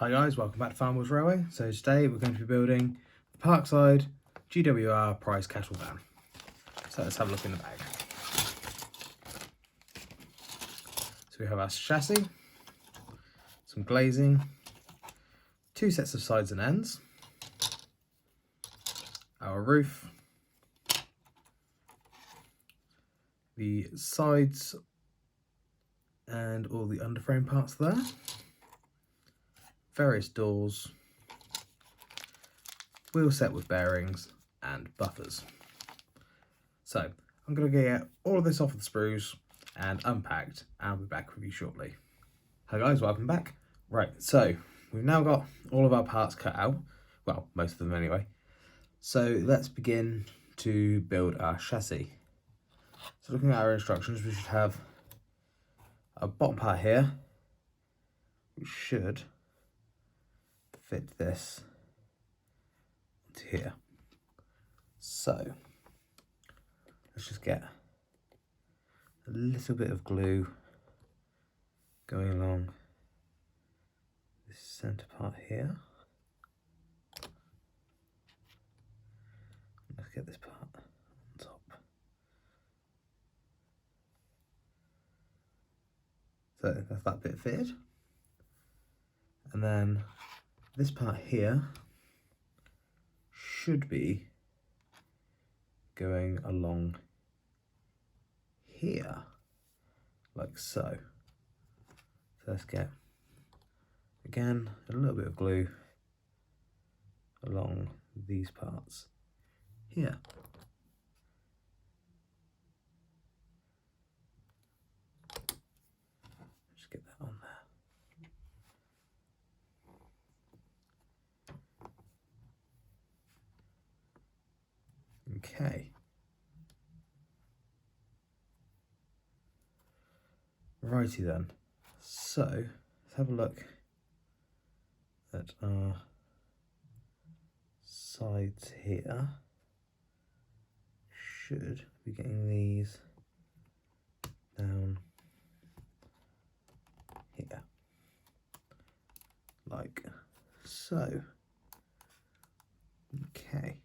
Hi guys, welcome back to Farm Wheels Railway. So today we're going to be building the Parkside GWR prize cattle van. So let's have a look in the bag. So we have our chassis, some glazing, 2 sets of sides and ends, our roof, the sides and all the underframe parts there, various doors, wheel set with bearings and buffers. So I'm going to get all of this off of the sprues and unpacked, and I'll be back with you shortly. Hi guys, welcome back. Right, so we've now got all of our parts cut out, well, most of them anyway. So let's begin to build our chassis. So looking at our instructions, we should have a bottom part here, which should fit this to here. So let's just get a little bit of glue going along this center part here. Let's get this part on top. So that's that bit fitted. And then this part here should be going along here, like so. So let's get, again, a little bit of glue along these parts here. Just get that on there. Okay. Righty then. So let's have a look at our sides here. Should be getting these down here, like so. Okay.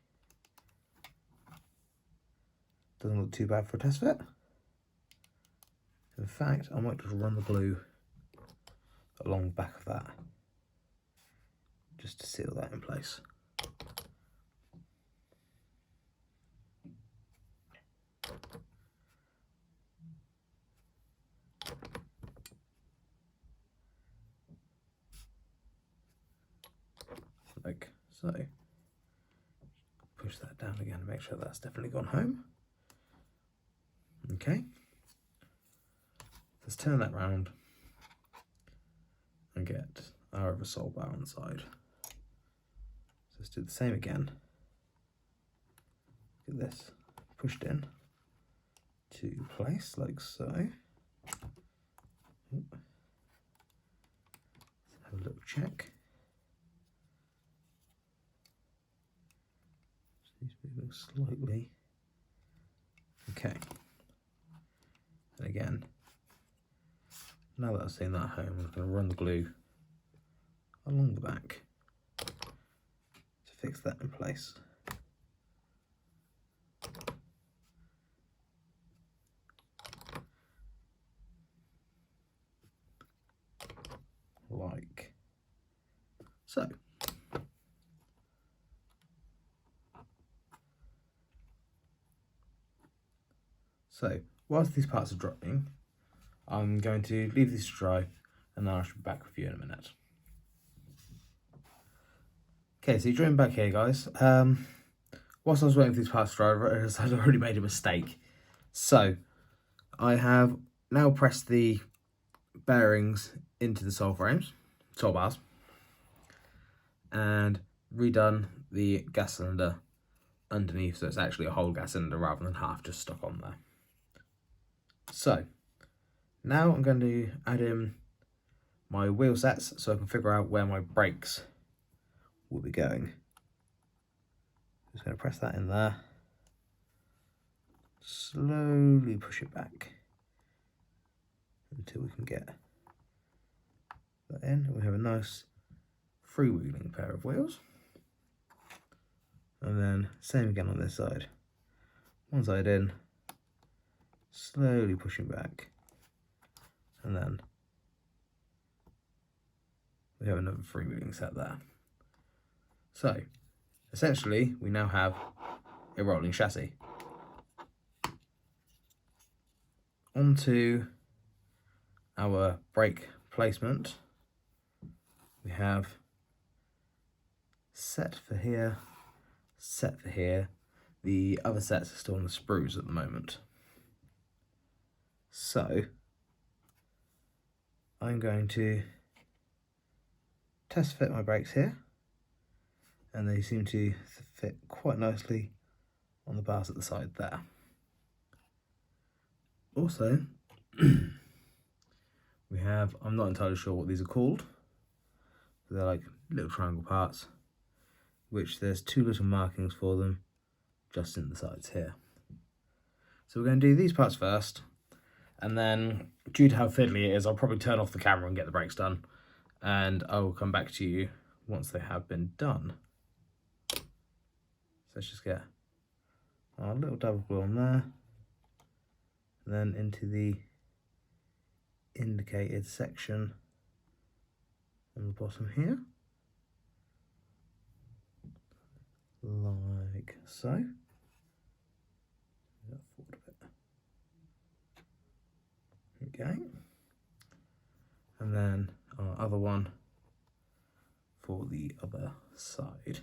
Doesn't look too bad for a test fit. In fact, I might just run the glue along the back of that, just to seal that in place. Like so. Push that down again to make sure that's definitely gone home. Okay. Let's turn that round and get our other sole bar on the side. So let's do the same again. Get this pushed in to place like so. Let's have a little check. Just needs to move slightly. Okay. And again, now that I've seen that home, I'm going to run the glue along the back to fix that in place. Like so. So, whilst these parts are drying, I'm going to leave this to dry and then I shall be back with you in a minute. Okay, so you're joining back here, guys. Whilst I was waiting for these parts to dry, I'd already made a mistake. So, I have now pressed the bearings into the sole bars, and redone the gas cylinder underneath, so it's actually a whole gas cylinder rather than half just stuck on there. So now I'm going to add in my wheel sets so I can figure out where my brakes will be going. Just going to press that in there, slowly push it back until we can get that in. We have a nice freewheeling pair of wheels. And then same again on this side. One side in, slowly pushing back, and then we have another freewheeling set there. So essentially we now have a rolling chassis. Onto our brake placement, we have set for here, set for here. The other sets are still on the sprues at the moment. So I'm going to test fit my brakes here, and they seem to fit quite nicely on the bars at the side there. Also, we have, I'm not entirely sure what these are called, but they're like little triangle parts, which there's two little markings for them just in the sides here. So we're going to do these parts first, and then due to how fiddly it is, I'll probably turn off the camera and get the brakes done, and I will come back to you once they have been done. So let's just get our little double glue on there, and then into the indicated section on the bottom here, like so. Okay, and then our other one for the other side.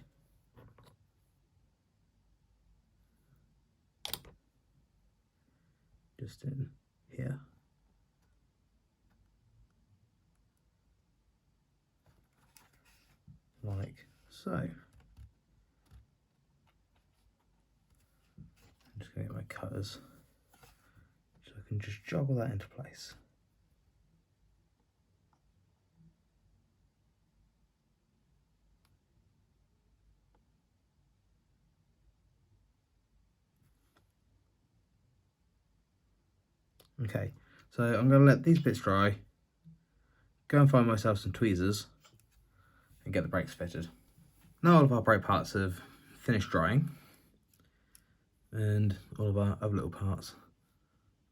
Just in here. Like so. I'm just going to get my cutters so I can just joggle that into place. Okay, so I'm going to let these bits dry, go and find myself some tweezers and get the brakes fitted. Now all of our brake parts have finished drying, and all of our other little parts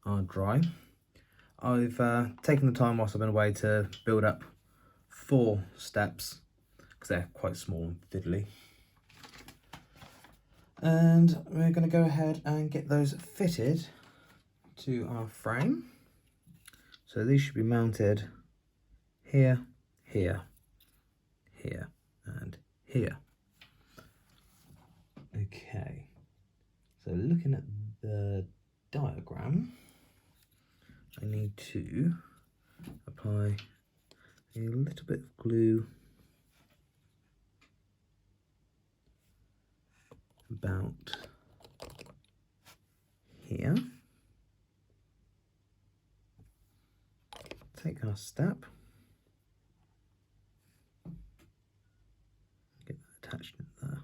are dry. I've taken the time whilst I've been away to build up 4 steps, because they're quite small and fiddly. And we're going to go ahead and get those fitted to our frame. So these should be mounted here, here, here, and here. Okay, so looking at the diagram, I need to apply a little bit of glue about here. Take our step, get that attached in there,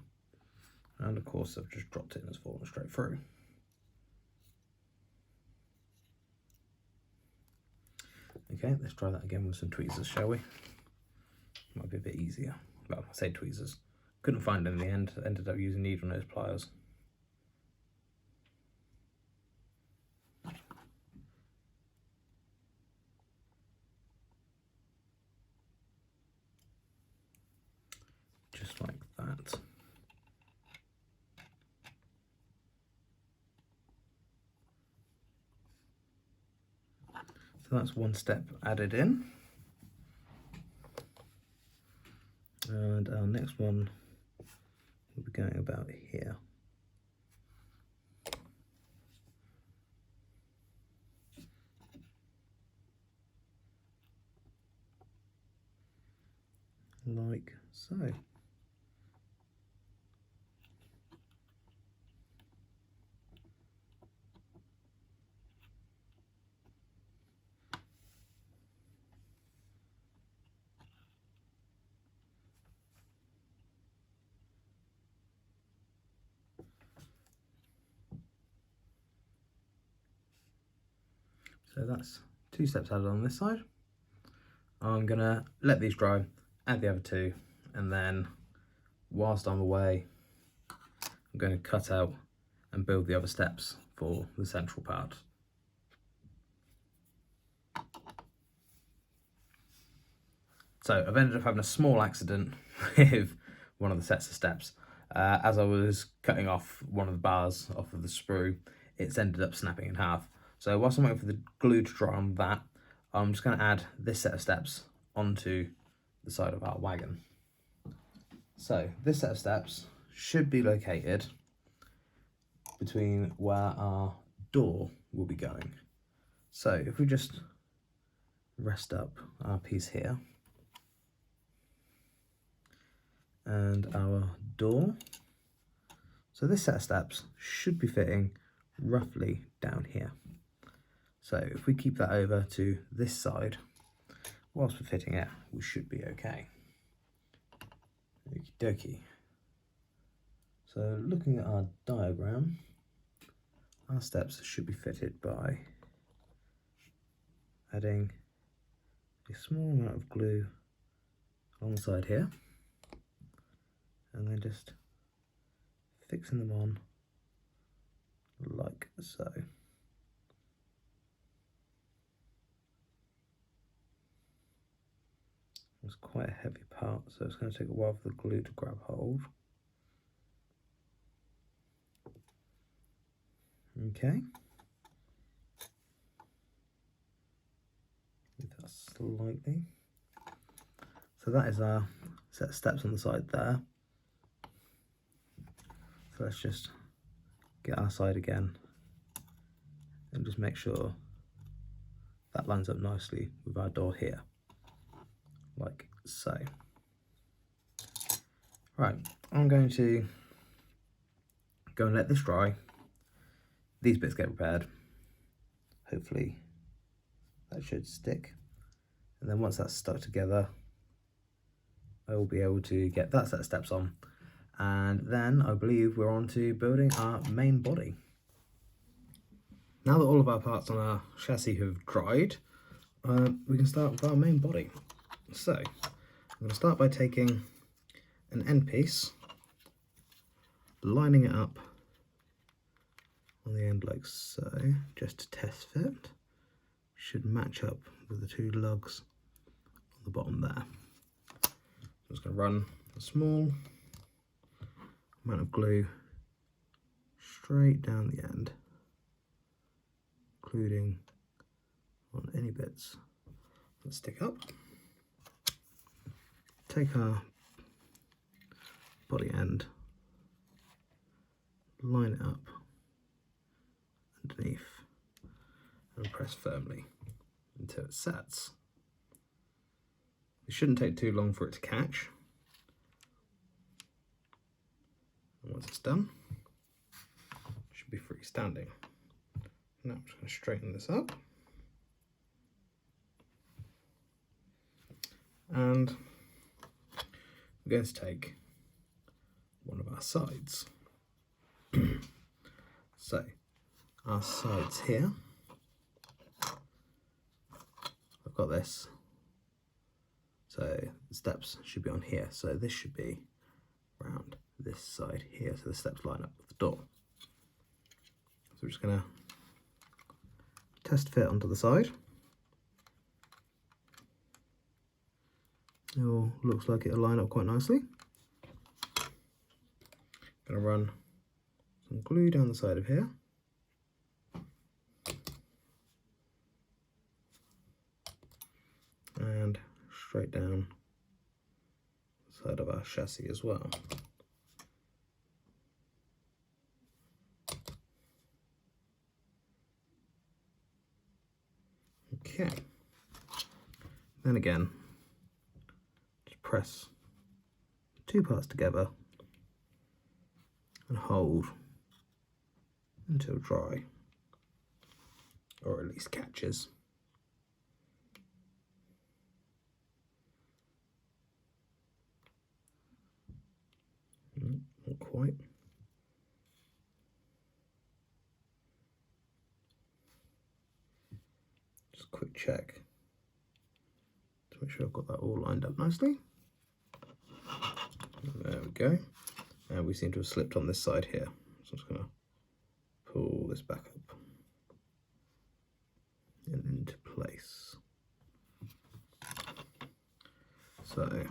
and of course I've just dropped it and it's fallen straight through. Okay, let's try that again with some tweezers, shall we? Might be a bit easier. Well, I say tweezers. Couldn't find them in the end, ended up using needle nose pliers. Just like that. So that's one step added in. And our next one will be going about here. Like so. So that's 2 steps added on this side. I'm gonna let these dry, add the other 2, and then whilst I'm away, I'm going to cut out and build the other steps for the central part. So I've ended up having a small accident with one of the sets of steps. As I was cutting off one of the bars off of the sprue, it's ended up snapping in half. So whilst I'm waiting for the glue to dry on that, I'm just going to add this set of steps onto the side of our wagon. So this set of steps should be located between where our door will be going. So if we just rest up our piece here and our door, so this set of steps should be fitting roughly down here. So if we keep that over to this side, whilst we're fitting it, we should be okay. Okie dokie. So looking at our diagram, our steps should be fitted by adding a small amount of glue alongside here, and then just fixing them on like so. It's quite a heavy part, so it's going to take a while for the glue to grab hold. Okay. Move that slightly. So that is our set of steps on the side there. So let's just get our side again and just make sure that lines up nicely with our door here, like so. Right, I'm going to go and let this dry. These bits get repaired. Hopefully that should stick. And then once that's stuck together, I will be able to get that set of steps on. And then I believe we're on to building our main body. Now that all of our parts on our chassis have dried, we can start with our main body. So I'm going to start by taking an end piece, lining it up on the end like so, just to test fit. Should match up with the two lugs on the bottom there. I'm just going to run a small amount of glue straight down the end, including on any bits that stick up. Take our body end, line it up underneath and press firmly until it sets. It shouldn't take too long for it to catch. And once it's done, it should be freestanding. Now I'm just going to straighten this up. And we're going to take one of our sides. So our sides here, I've got this, so the steps should be on here, so this should be around this side here, so the steps line up with the door. So we're just going to test fit onto the side. It all looks like it'll line up quite nicely. Going to run some glue down the side of here. And straight down the side of our chassis as well. Okay. Then again, just press two parts together and hold until dry, or at least catches. Not quite. Just a quick check to make sure I've got that all lined up nicely. There we go. And we seem to have slipped on this side here. So I'm just going to pull this back up and into place. So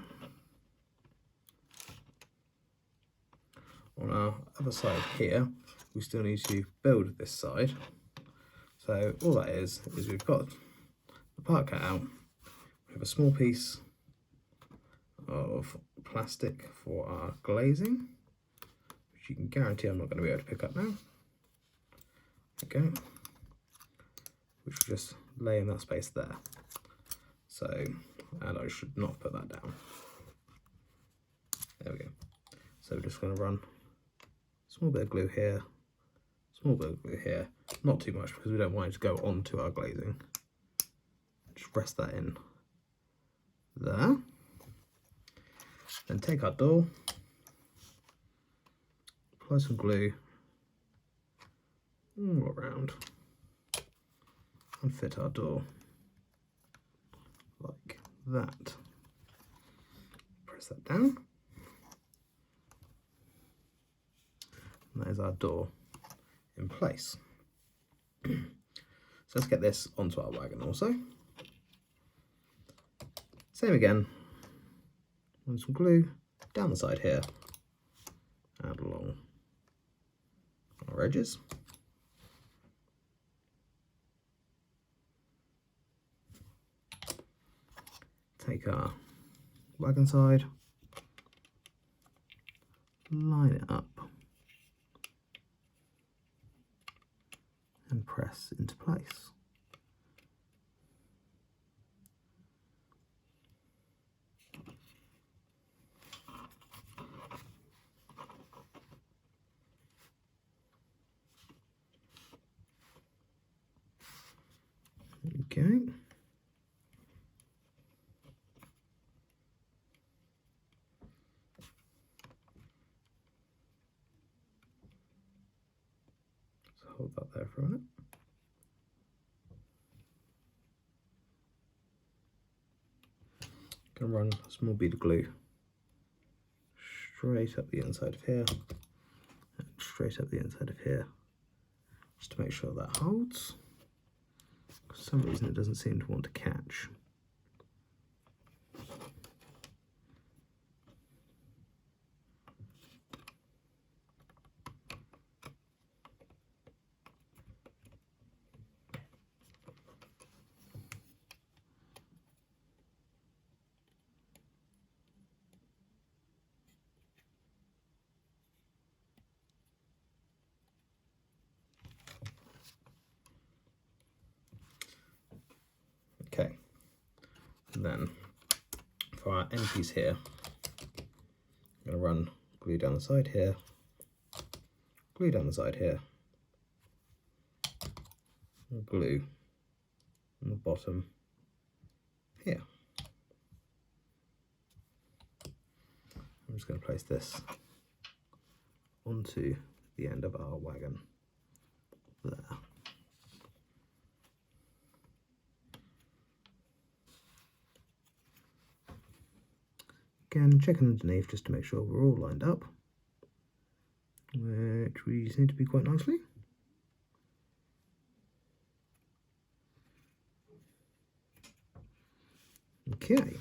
on our other side here, we still need to build this side. So all that is we've got the part cut out, we have a small piece of plastic for our glazing, which you can guarantee I'm not going to be able to pick up now. Okay, which will just lay in that space there. So, and I should not put that down. There we go. So we're just going to run a small bit of glue here, small bit of glue here, not too much because we don't want it to go onto our glazing. Just rest that in there. Then take our door, apply some glue all around and fit our door like that. Press that down. And there's our door in place. So let's get this onto our wagon also. Same again, and some glue down the side here and along our edges. Take our wagon side, line it up and press into place. Okay. So hold that there for a minute. Going to run a small bead of glue straight up the inside of here and straight up the inside of here, just to make sure that holds. For some reason it doesn't seem to want to catch. Okay, and then for our end piece here, I'm going to run glue down the side here, glue down the side here, and glue on the bottom here. I'm just going to place this onto the end of our wagon there. Again, checking underneath just to make sure we're all lined up, which we seem to be quite nicely. Okay,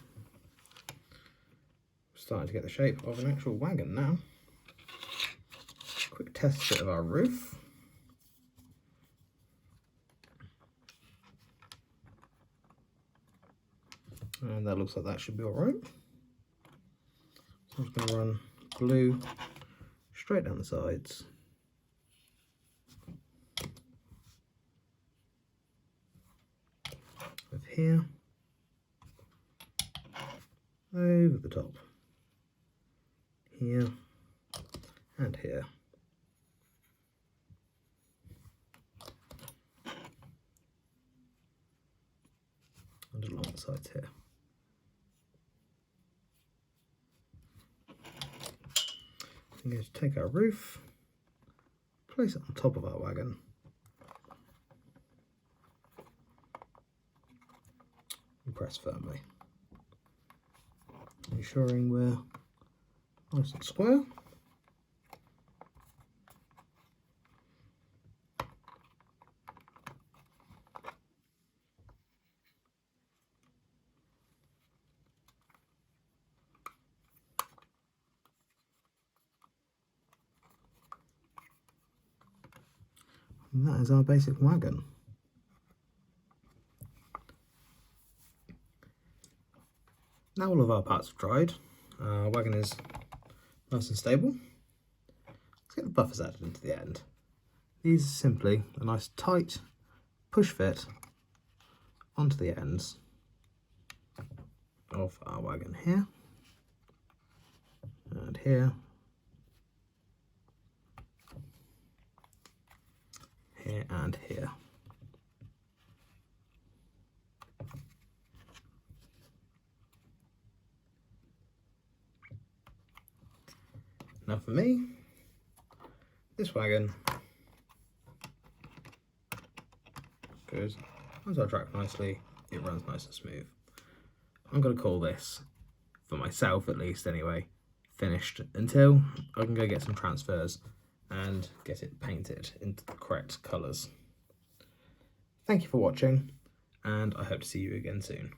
starting to get the shape of an actual wagon now. Quick test fit of our roof. And that looks like that should be alright. So I'm just going to run glue straight down the sides. Of here, over the top, here, and here. And along the sides here. I'm going to take our roof, place it on top of our wagon, and press firmly, ensuring we're Nice and square. And that is our basic wagon. Now all of our parts have dried, our wagon is nice and stable. Let's get the buffers added into the end. These are simply a nice tight push fit onto the ends of our wagon here and here, here and here. Now for me, this wagon goes onto our track nicely, it runs nice and smooth. I'm going to call this, for myself at least anyway, finished until I can go get some transfers and get it painted into the correct colours. Thank you for watching, and I hope to see you again soon.